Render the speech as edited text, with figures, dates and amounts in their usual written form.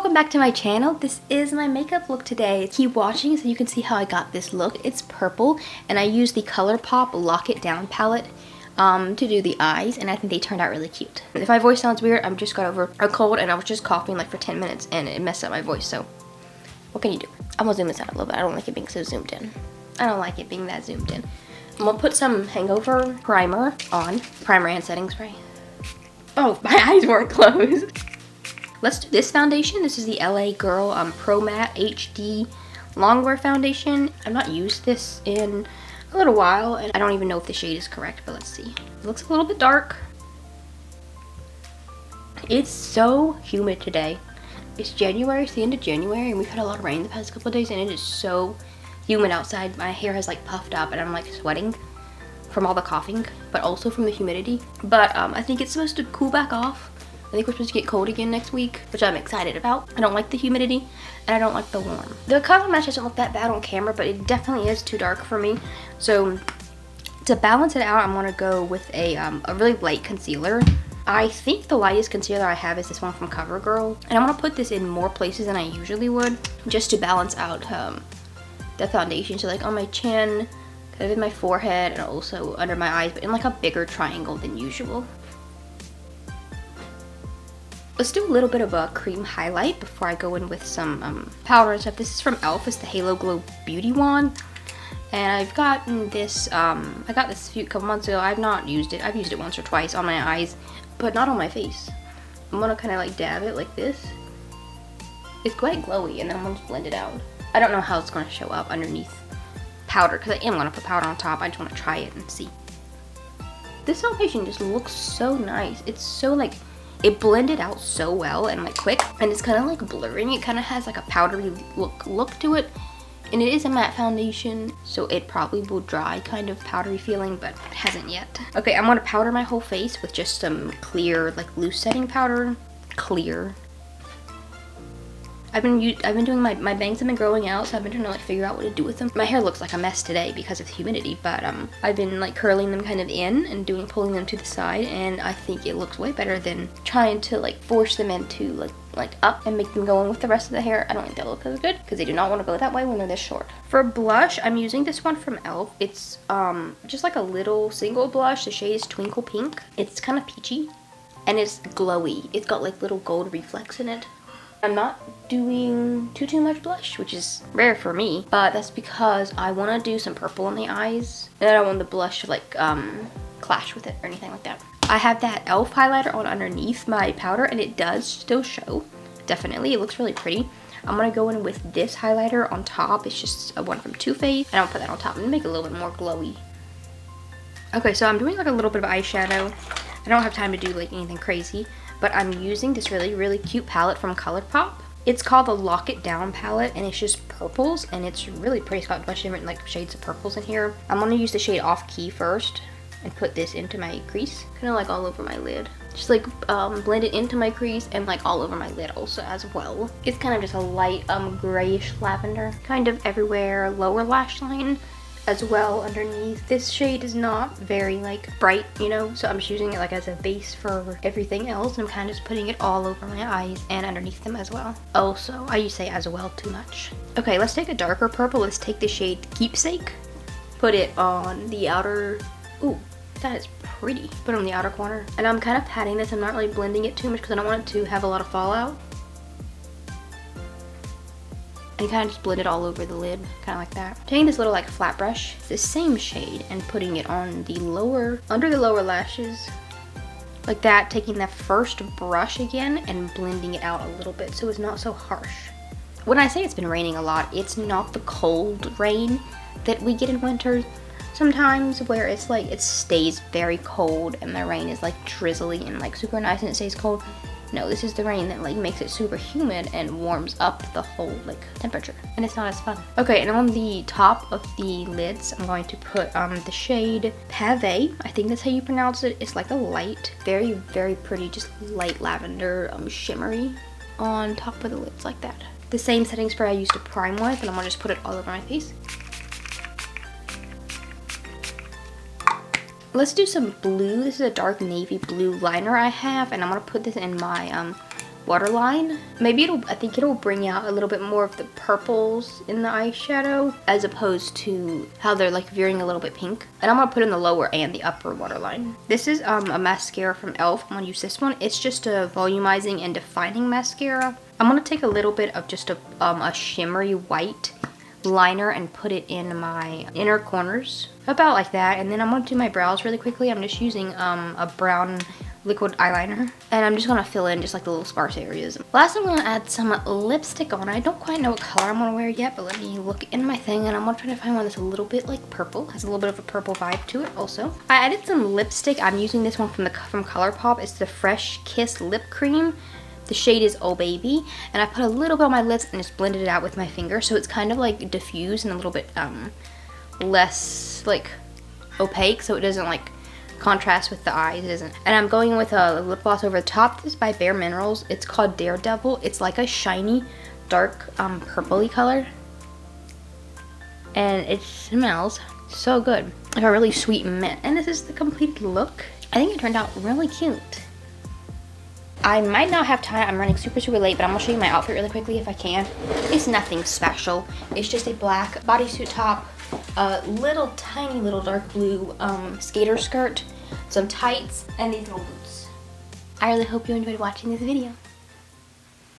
welcome back to my channel. This is my makeup look today. Keep watching so you can see how I got this look. It's purple and I used the ColourPop Lock It Down palette to do the eyes, and I think they turned out really cute. If my voice sounds weird, I've just got over a cold and I was just coughing like for 10 minutes and it messed up my voice, so what can you do? I'm gonna zoom this out a little bit. I don't like it being so zoomed in. I don't like it being that zoomed in. I'm gonna put some Hangover primer on. Primer and setting spray. Oh, my eyes weren't closed. Let's do this foundation. This is the LA Girl Pro.matte HD Longwear Foundation. I've not used this in a little while, and I don't even know if the shade is correct, but let's see. It looks a little bit dark. It's so humid today. It's January, it's the end of January, and we've had a lot of rain the past couple of days, and it is so humid outside. My hair has like puffed up, and I'm like sweating from all the coughing, but also from the humidity. But I think it's supposed to cool back off. I think we're supposed to get cold again next week, which I'm excited about. I don't like the humidity, and I don't like the warm. The color match doesn't look that bad on camera, but it definitely is too dark for me. So to balance it out, I'm gonna go with a really light concealer. I think the lightest concealer I have is this one from CoverGirl, and I'm gonna put this in more places than I usually would, just to balance out the foundation. So like on my chin, kind of in my forehead, and also under my eyes, but in like a bigger triangle than usual. Let's do a little bit of a cream highlight before I go in with some powder and stuff. This is from e.l.f. It's the Halo Glow Beauty Wand. And I've gotten this, I got this a couple months ago. I've not used it. I've used it once or twice on my eyes, but not on my face. I'm gonna kind of like dab it like this. It's quite glowy, and then I'm gonna blend it out. I don't know how it's gonna show up underneath powder, because I am gonna put powder on top. I just wanna try it and see. This foundation just looks so nice. It's so like, it blended out so well and like quick, and it's kind of like blurring. It kind of has like a powdery look to it, and it is a matte foundation, so it probably will dry kind of powdery feeling, but it hasn't yet. Okay, I'm gonna powder my whole face with just some clear, like loose setting powder. Clear. I've been doing my bangs have been growing out, so I've been trying to like figure out what to do with them. My hair looks like a mess today because of the humidity, but I've been like curling them kind of in and pulling them to the side, and I think it looks way better than trying to like force them into like up and make them go in with the rest of the hair. I don't think they'll look as good because they do not want to go that way when they're this short. For blush, I'm using this one from e.l.f. It's just like a little single blush. The shade is Twinkle Pink. It's kind of peachy and it's glowy. It's got like little gold reflex in it. I'm not doing too much blush, which is rare for me, but that's because I want to do some purple on the eyes, and I don't want the blush to like clash with it or anything like that. I have that e.l.f. highlighter on underneath my powder, and it does still show. Definitely, it looks really pretty. I'm gonna go in with this highlighter on top. It's just a one from Too Faced, and I'll put that on top and make it a little bit more glowy. Okay, so I'm doing like a little bit of eyeshadow. I don't have time to do like anything crazy, but I'm using this really cute palette from ColourPop. It's called the Lock It Down palette, and it's just purples, and it's really pretty. It's got a bunch of different like shades of purples in here. I'm gonna use the shade Off Key first and put this into my crease, kind of like all over my lid. Just like blend it into my crease and like all over my lid also as well. It's kind of just a light grayish lavender, kind of everywhere. Lower lash line as well underneath. This shade is not very like bright, you know, so I'm just using it like as a base for everything else. I'm kind of just putting it all over my eyes and underneath them as well. Also, I use say as well too much. Okay, let's take a darker purple. Let's take the shade Keepsake, put it on the outer, ooh, that is pretty. Put it on the outer corner, and I'm kind of patting this. I'm not really blending it too much because I don't want it to have a lot of fallout. And kind of just blend it all over the lid, kind of like that. Taking this little like flat brush, the same shade, and putting it on the lower, under the lower lashes, like that. Taking that first brush again and blending it out a little bit so it's not so harsh. When I say it's been raining a lot, it's not the cold rain that we get in winter sometimes, where it's like it stays very cold and the rain is like drizzly and like super nice and it stays cold. No, this is the rain that like makes it super humid and warms up the whole like temperature, and it's not as fun. Okay, and on the top of the lids, I'm going to put the shade Pave. I think that's how you pronounce it. It's like a light, very pretty, just light lavender, shimmery on top of the lids like that. The same setting spray I used to prime with, and I'm gonna just put it all over my face. Let's do some blue. This is a dark navy blue liner I have, and I'm gonna put this in my waterline. Maybe I think it'll bring out a little bit more of the purples in the eyeshadow as opposed to how they're like veering a little bit pink. And I'm gonna put in the lower and the upper waterline. This is a mascara from e.l.f. I'm gonna use this one. It's just a volumizing and defining mascara. I'm gonna take a little bit of just a shimmery white liner and put it in my inner corners, about like that. And then I'm gonna do my brows really quickly. I'm just using a brown liquid eyeliner, and I'm just gonna fill in just like the little sparse areas. Last, I'm gonna add some lipstick on. I don't quite know what color I'm gonna wear yet, but let me look in my thing, and I'm gonna try to find one that's a little bit like purple, has a little bit of a purple vibe to it. Also, I added some lipstick. I'm using this one from Colourpop. It's the Fresh Kiss Lip Cream. The shade is Oh Baby, and I put a little bit on my lips and just blended it out with my finger, so it's kind of like diffused and a little bit less like opaque, so it doesn't like contrast with the eyes. It isn't. And I'm going with a lip gloss over the top. This is by Bareminerals. It's called Daredevil. It's like a shiny, dark, purpley color, and it smells so good, like a really sweet mint. And this is the complete look. I think it turned out really cute. I might not have time. I'm running super late, but I'm gonna show you my outfit really quickly if I can. It's nothing special. It's just a black bodysuit top, a little tiny little dark blue skater skirt, some tights, and these little boots. I really hope you enjoyed watching this video.